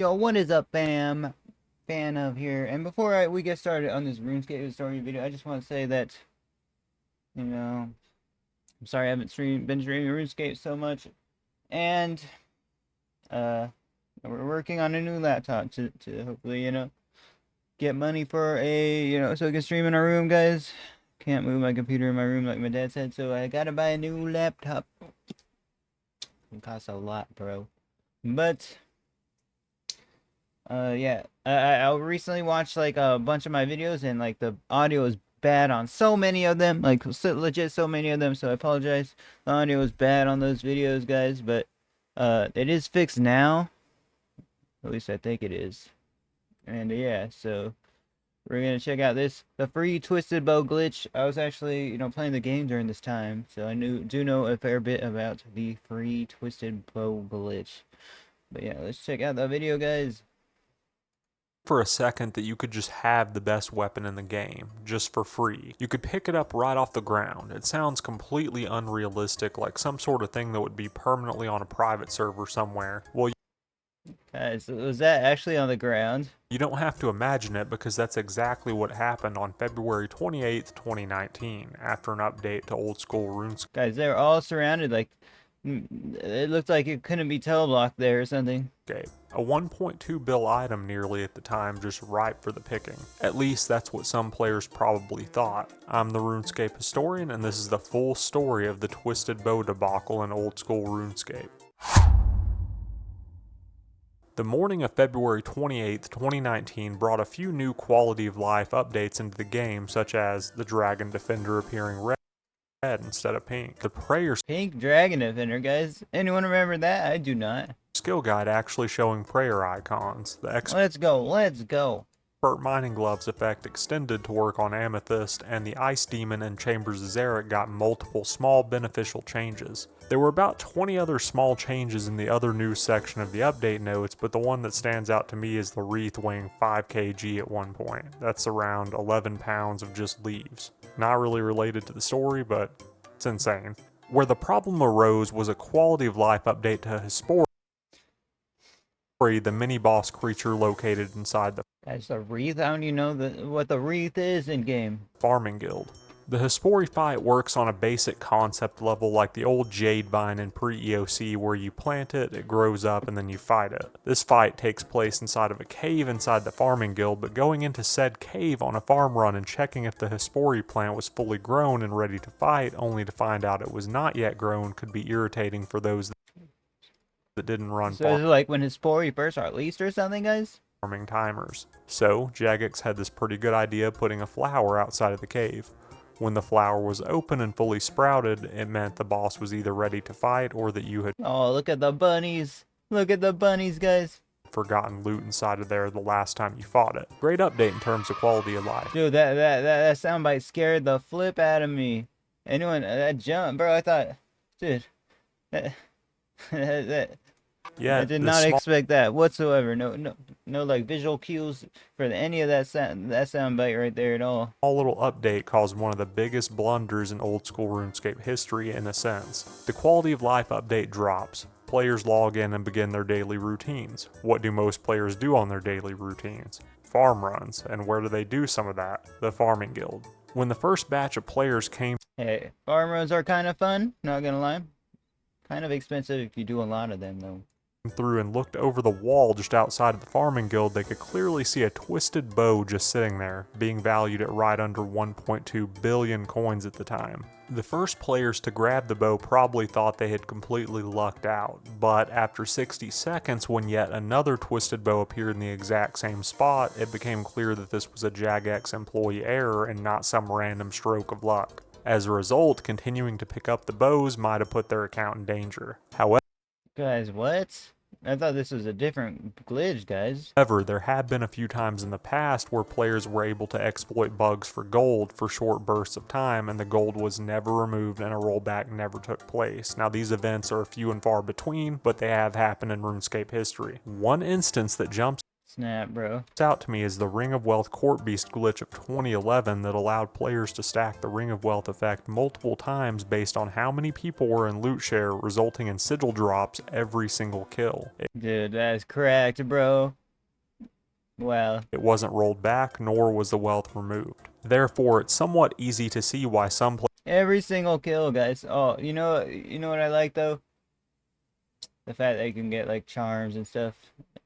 Yo, what is up, fam? Fan of here. And before we get started on this RuneScape Historian video, I just want to say that, I'm sorry I haven't been streaming RuneScape so much. And, we're working on a new laptop to hopefully, get money for so we can stream in our room, guys. Can't move my computer in my room like my dad said, so I gotta buy a new laptop. It costs a lot, bro. But yeah, I recently watched like a bunch of my videos, and like the audio is bad on so many of them, like legit so many of them, so I apologize. The audio is bad on those videos, guys, but it is fixed now. At least I think it is. And yeah, so we're gonna check out the free twisted bow glitch. I was actually, playing the game during this time, so I do know a fair bit about the free twisted bow glitch. But yeah, let's check out the video, guys. For a second that you could just have the best weapon in the game, just for free. You could pick it up right off the ground. It sounds completely unrealistic, like some sort of thing that would be permanently on a private server somewhere. Well, Guys, was that actually on the ground? you don't have to imagine it, because that's exactly what happened on February 28th, 2019, after an update to old school RuneScape. Guys, they're all surrounded, like, it looked like it couldn't be teleblocked there or something. A 1.2 bill item nearly at the time, just ripe for the picking. At least that's what some players probably thought. I'm the RuneScape Historian, and this is the full story of the Twisted Bow debacle in old school RuneScape. The morning of February 28th, 2019 brought a few new quality of life updates into the game, such as the Dragon Defender appearing red instead of pink. The Prayer's Pink Dragon Defender, guys. Anyone remember that? I do not. skill guide actually showing prayer icons. The Let's go, let's go. Expert Mining Gloves effect extended to work on Amethyst, and the Ice Demon and Chambers of Zarek got multiple small beneficial changes. There were about 20 other small changes in the other news section of the update notes, but the one that stands out to me is the wreath weighing 5 kg at one point. That's around 11 pounds of just leaves. Not really related to the story, but it's insane. Where the problem arose was a quality of life update to Hespori, the mini-boss creature located inside the Guys, the wreath? I don't even know what the wreath is in game. farming guild. The Hespori fight works on a basic concept level like the old Jade Vine in pre-EOC, where you plant it, it grows up, and then you fight it. This fight takes place inside of a cave inside the farming guild, but going into said cave on a farm run and checking if the Hespori plant was fully grown and ready to fight, only to find out it was not yet grown, could be irritating for those that didn't run So is it like when Hespori first are released or something, guys? farming timers. So, Jagex had this pretty good idea putting a flower outside of the cave. When the flower was open and fully sprouted, it meant the boss was either ready to fight or that you had Oh, look at the bunnies. Look at the bunnies, guys. forgotten loot inside of there the last time you fought it. Great update in terms of quality of life. Dude, that soundbite scared the flip out of me. Anyone, that jump, bro, I thought, dude, that, Yeah, I did the not small expect that whatsoever. No, like visual cues for any of that sound bite right there at all. little update caused one of the biggest blunders in old school RuneScape history in a sense. The quality of life update drops. Players log in and begin their daily routines. What do most players do on their daily routines? Farm runs. And where do they do some of that? The farming guild. When the first batch of players came Hey, farm runs are kind of fun. Not gonna lie, kind of expensive if you do a lot of them though. through and looked over the wall just outside of the farming guild, they could clearly see a twisted bow just sitting there, being valued at right under 1.2 billion coins at the time. The first players to grab the bow probably thought they had completely lucked out, but after 60 seconds, when yet another twisted bow appeared in the exact same spot, it became clear that this was a Jagex employee error and not some random stroke of luck. As a result, continuing to pick up the bows might have put their account in danger. Guys, what? I thought this was a different glitch, guys. However, there have been a few times in the past where players were able to exploit bugs for gold for short bursts of time, and the gold was never removed and a rollback never took place. Now, these events are few and far between, but they have happened in RuneScape history. One instance that jumps Snap, bro. Out to me is the Ring of Wealth Court Beast glitch of 2011 that allowed players to stack the Ring of Wealth effect multiple times based on how many people were in loot share, resulting in sigil drops every single kill. Dude, that's cracked, bro. Wow. It wasn't rolled back, nor was the wealth removed. Therefore, it's somewhat easy to see why some Every single kill, guys. Oh, you know what I like though? The fact that you can get like charms and stuff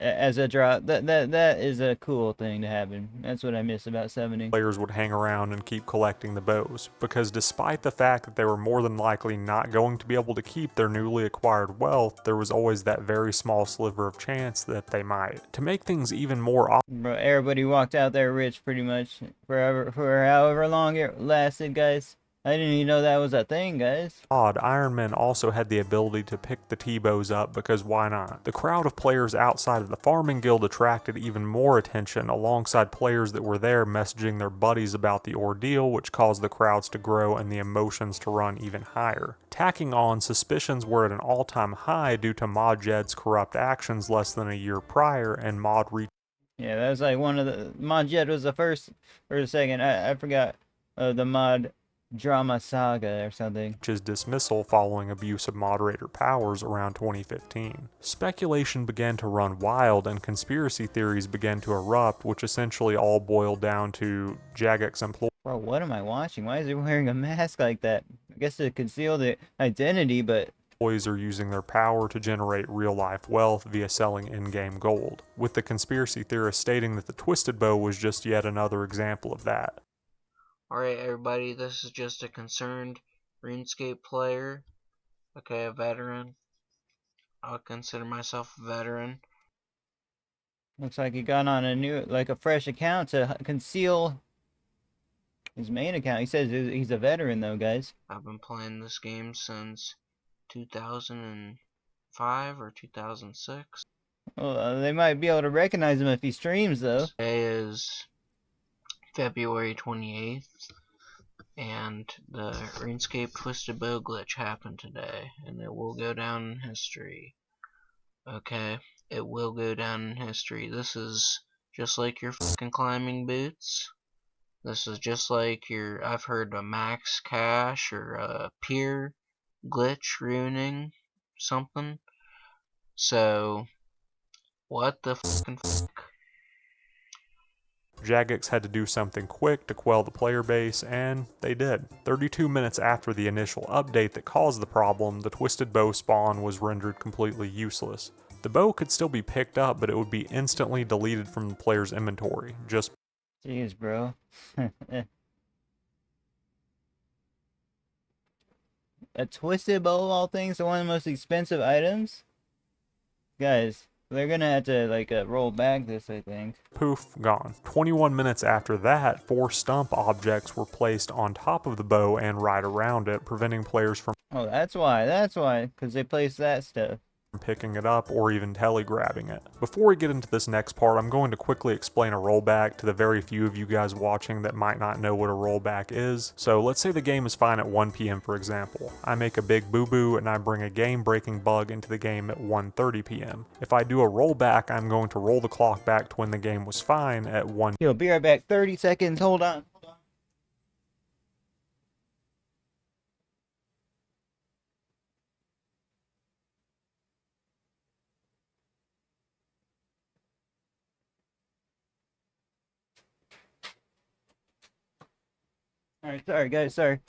as a drop. That is a cool thing to happen. That's what I miss about summoning. players would hang around and keep collecting the bows, because despite the fact that they were more than likely not going to be able to keep their newly acquired wealth, there was always that very small sliver of chance that they might. To make things even more Bro, everybody walked out there rich pretty much forever, for however long it lasted, guys. I didn't even know that was a thing, guys. odd, Iron Man also had the ability to pick the T-bows up, because why not? The crowd of players outside of the farming guild attracted even more attention, alongside players that were there messaging their buddies about the ordeal, which caused the crowds to grow and the emotions to run even higher. Tacking on, suspicions were at an all-time high due to Mod Jed's corrupt actions less than a year prior, and Mod Yeah, that was like one of the... Mod Jed was the first or the second. I forgot the Mod Drama Saga or something. Reach's dismissal following abuse of moderator powers around 2015. Speculation began to run wild and conspiracy theories began to erupt, which essentially all boiled down to Jagex employees. Bro, what am I watching? Why is he wearing a mask like that? I guess to conceal the identity, but... Employees are using their power to generate real-life wealth via selling in-game gold, with the conspiracy theorists stating that the Twisted Bow was just yet another example of that. Alright everybody, this is just a concerned RuneScape player. Okay, a veteran. I'll consider myself a veteran. Looks like he got on a new, like a fresh account to conceal his main account. He says he's a veteran though, guys. I've been playing this game since 2005 or 2006. Well, they might be able to recognize him if he streams though. Today is February 28th, and the RuneScape Twisted Bow glitch happened today, and it will go down in history. Okay, it will go down in history. This is just like your fucking climbing boots. This is just like your, I've heard a max cash or a peer glitch ruining something. So, what the fucking fuck? Jagex had to do something quick to quell the player base, and they did. 32 minutes after the initial update that caused the problem, the Twisted Bow spawn was rendered completely useless. The bow could still be picked up, but it would be instantly deleted from the player's inventory. Just Jeez, bro. A Twisted Bow of all things, one of the most expensive items? Guys, they're gonna have to like roll back this, I think. poof, gone. 21 minutes after that, 4 stump objects were placed on top of the bow and right around it, preventing players from Oh, that's why, because they placed that stuff. picking it up or even telegrabbing it. Before we get into this next part, I'm going to quickly explain a rollback to the very few of you guys watching that might not know what a rollback is. So let's say the game is fine at 1 p.m. for example. I make a big boo-boo and I bring a game-breaking bug into the game at 1:30 p.m. If I do a rollback, I'm going to roll the clock back to when the game was fine at 1. Yo, be right back. 30 seconds. Hold on. Alright, sorry guys, sorry.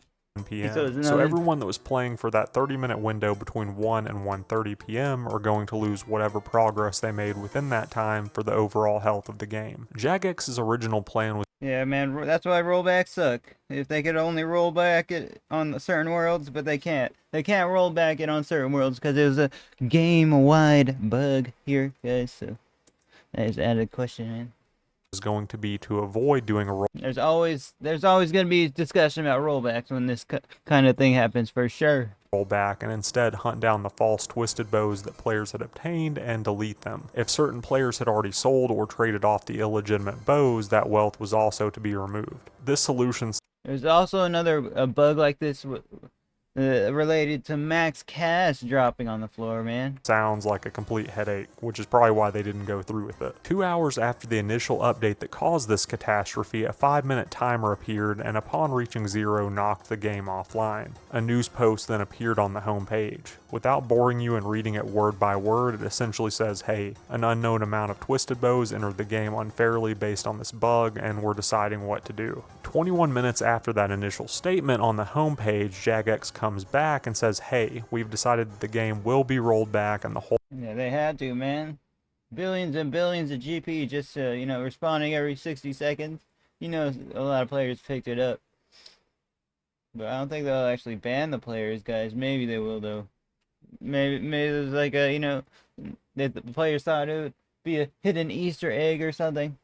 p.m. So it's So another- everyone that was playing for that 30-minute window between 1 and 1:30 p.m. are going to lose whatever progress they made within that time for the overall health of the game. Jagex's original plan was Yeah, man, that's why rollbacks suck. If they could only roll back it on certain worlds, but they can't. They can't roll back it on certain worlds because it was a game-wide bug here, guys. So that is added question, man. going to be to avoid doing a roll There's always gonna be discussion about rollbacks when this kind of thing happens, for sure. rollback and instead hunt down the false twisted bows that players had obtained and delete them. If certain players had already sold or traded off the illegitimate bows, that wealth was also to be removed. This solution There's also another bug like this related to Max Cash dropping on the floor, man. Sounds like a complete headache, which is probably why they didn't go through with it. 2 hours after the initial update that caused this catastrophe, a 5-minute timer appeared and upon reaching 0 knocked the game offline. A news post then appeared on the home page. Without boring you and reading it word by word, it essentially says, hey, an unknown amount of Twisted Bows entered the game unfairly based on this bug and we're deciding what to do. 21 minutes after that initial statement on the home page, Jagex comes back and says, hey, we've decided that the game will be rolled back and the whole Yeah, they had to, man. Billions and billions of GP just, responding every 60 seconds. You know, a lot of players picked it up. But I don't think they'll actually ban the players, guys. Maybe they will, though. Maybe there's like that the players thought it would be a hidden Easter egg or something.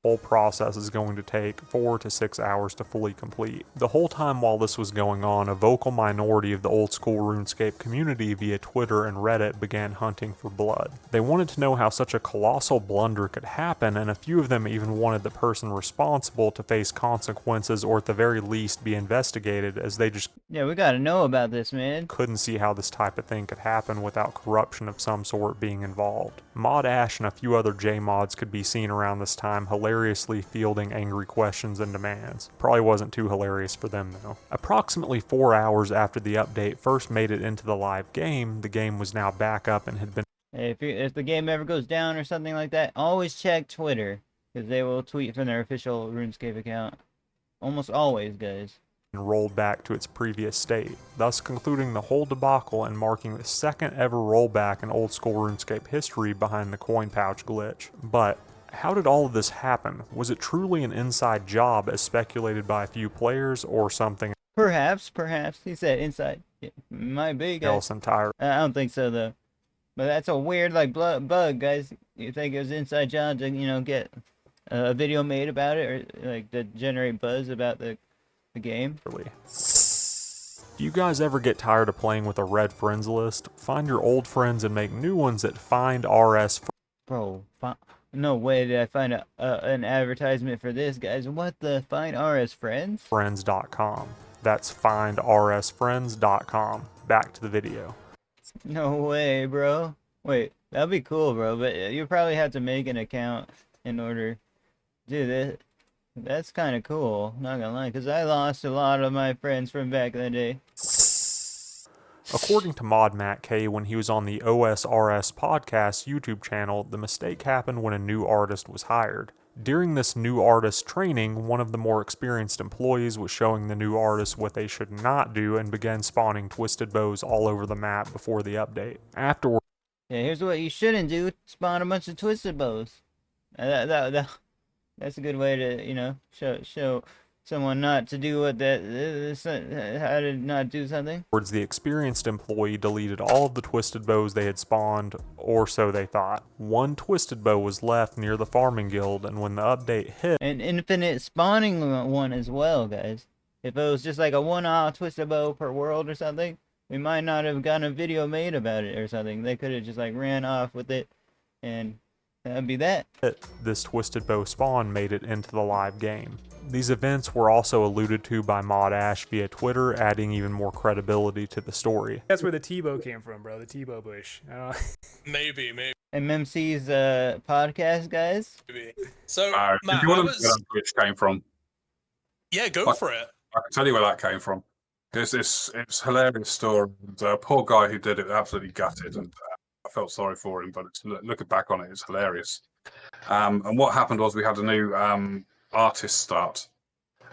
whole process is going to take 4 to 6 hours to fully complete. The whole time while this was going on, a vocal minority of the old school RuneScape community via Twitter and Reddit began hunting for blood. They wanted to know how such a colossal blunder could happen, and a few of them even wanted the person responsible to face consequences or at the very least be investigated, as they just Yeah, we gotta know about this, man. couldn't see how this type of thing could happen without corruption of some sort being involved. Mod Ash and a few other J-mods could be seen around this time hilariously fielding angry questions and demands. Probably wasn't too hilarious for them though. Approximately 4 hours after the update first made it into the live game, the game was now back up and had been Hey, if the game ever goes down or something like that, always check Twitter, because they will tweet from their official RuneScape account. Almost always, guys. rolled back to its previous state, thus concluding the whole debacle and marking the second ever rollback in old school RuneScape history behind the coin pouch glitch. But how did all of this happen? Was it truly an inside job as speculated by a few players, or something Perhaps. He said inside. It might be, guys. else entirely? I don't think so, though. But that's a weird, bug, guys. You think it was inside job to, get a video made about it, or, to generate buzz about the game? If you guys ever get tired of playing with a red friends list, find your old friends and make new ones at FindRS. Bro, no way did I find an advertisement for this, guys. What the? Find RS Friends? Friends.com. That's FindRSFriends.com. Back to the video. No way, bro. Wait, that'd be cool, bro, but you probably have to make an account in order to do this. That's kind of cool, not gonna lie, because I lost a lot of my friends from back in the day. According to Mod Matt K, when he was on the OSRS podcast YouTube channel, the mistake happened when a new artist was hired. During this new artist training, one of the more experienced employees was showing the new artist what they should not do and began spawning twisted bows all over the map before the update. Afterward, Yeah, here's what you shouldn't do: spawn a bunch of twisted bows. That's a good way to, show someone not to do how to not do something. the experienced employee deleted all of the twisted bows they had spawned, or so they thought. One twisted bow was left near the farming guild, and when the update hit, An infinite spawning one as well, guys. If it was just like a one-off twisted bow per world or something, we might not have gotten a video made about it or something. They could have just ran off with it, and that'd be that. this twisted bow spawn made it into the live game. These events were also alluded to by Mod Ash via Twitter, adding even more credibility to the story. That's where the T-bow came from, bro. The T-bow bush. Maybe. MMC's podcast, guys. So, Matt, if you want to know where that glitch came from, yeah, go for it. I can tell you where that came from. Because it's a hilarious story. And, poor guy who did it absolutely gutted, and I felt sorry for him. But looking back on it, it's hilarious. And what happened was we had a new artist start,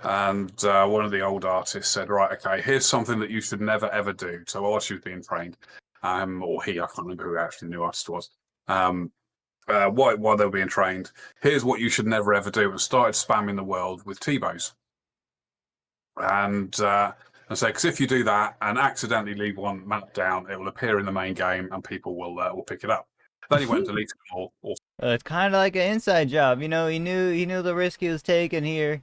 and one of the old artists said, "Right, okay, here's something that you should never ever do." So while she was being trained, or he, I can't remember who actually the new artist was. While they were being trained, here's what you should never ever do, and started spamming the world with T-bows. And so, because if you do that and accidentally leave one map down, it will appear in the main game, and people will pick it up. Then he went and deleted them all. It's kind of like an inside job, He knew the risk he was taking here,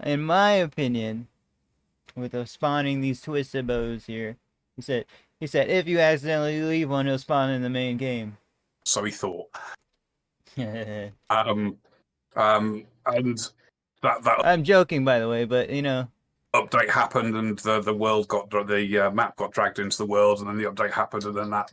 in my opinion, with spawning these twisted bows here. He said if you accidentally leave one, it'll spawn in the main game. So he thought. I'm And that joking, by the way, but update happened and the world got the map got dragged into the world, and then the update happened, and then that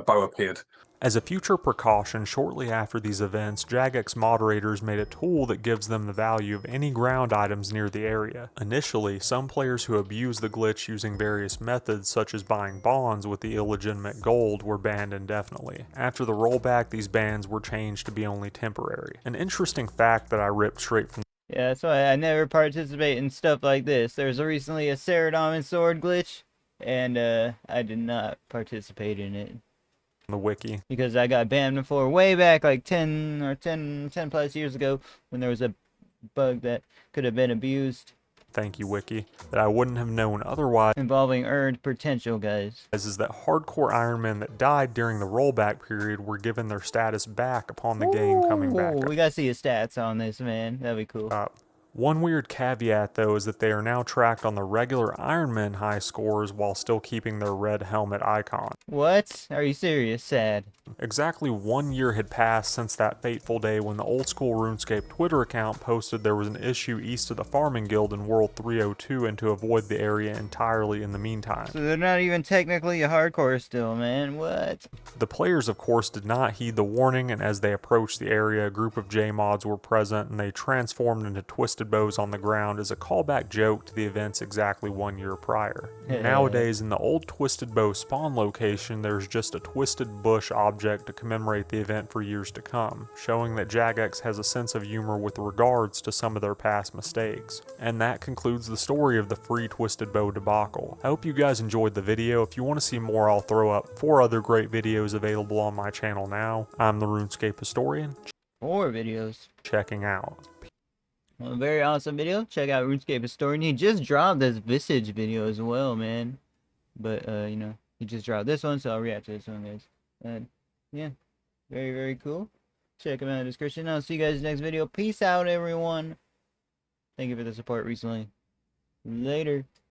bow appeared. As a future precaution, shortly after these events, Jagex moderators made a tool that gives them the value of any ground items near the area. Initially, some players who abused the glitch using various methods such as buying bonds with the illegitimate gold were banned indefinitely. After the rollback, these bans were changed to be only temporary. An interesting fact that I ripped straight from Yeah, that's why I never participate in stuff like this. There was recently a Ceradon sword glitch, and I did not participate in it. the wiki. Because I got banned before way back like 10 plus years ago when there was a bug that could have been abused. Thank you, wiki. That I wouldn't have known otherwise Involving earned potential, guys. is that hardcore Ironmen that died during the rollback period were given their status back upon the game coming back We gotta see his stats on this, man. That'd be cool. up. One weird caveat, though, is that they are now tracked on the regular Ironman high scores while still keeping their red helmet icon. What? Are you serious? Sad. Exactly 1 year had passed since that fateful day when the old school RuneScape Twitter account posted there was an issue east of the Farming Guild in World 302 and to avoid the area entirely in the meantime. So they're not even technically a hardcore still, man. What? The players, of course, did not heed the warning, and as they approached the area, a group of J-mods were present and they transformed into twisted bows on the ground as a callback joke to the events exactly 1 year prior. Nowadays, in the old twisted bow spawn location, there's just a twisted bush object to commemorate the event for years to come, showing that Jagex has a sense of humor with regards to some of their past mistakes. And that concludes the story of the free twisted bow debacle. I hope you guys enjoyed the video. If you want to see more, I'll throw up 4 other great videos available on my channel now. I'm the RuneScape Historian. 4 videos. Checking out. Well, a very awesome video. Check out RuneScape Historian. He just dropped this Visage video as well, man. But, you know, he just dropped this one, so I'll react to this one, guys. And, yeah, very, very cool. Check him out in the description. I'll see you guys next video. Peace out, everyone. Thank you for the support recently. Later.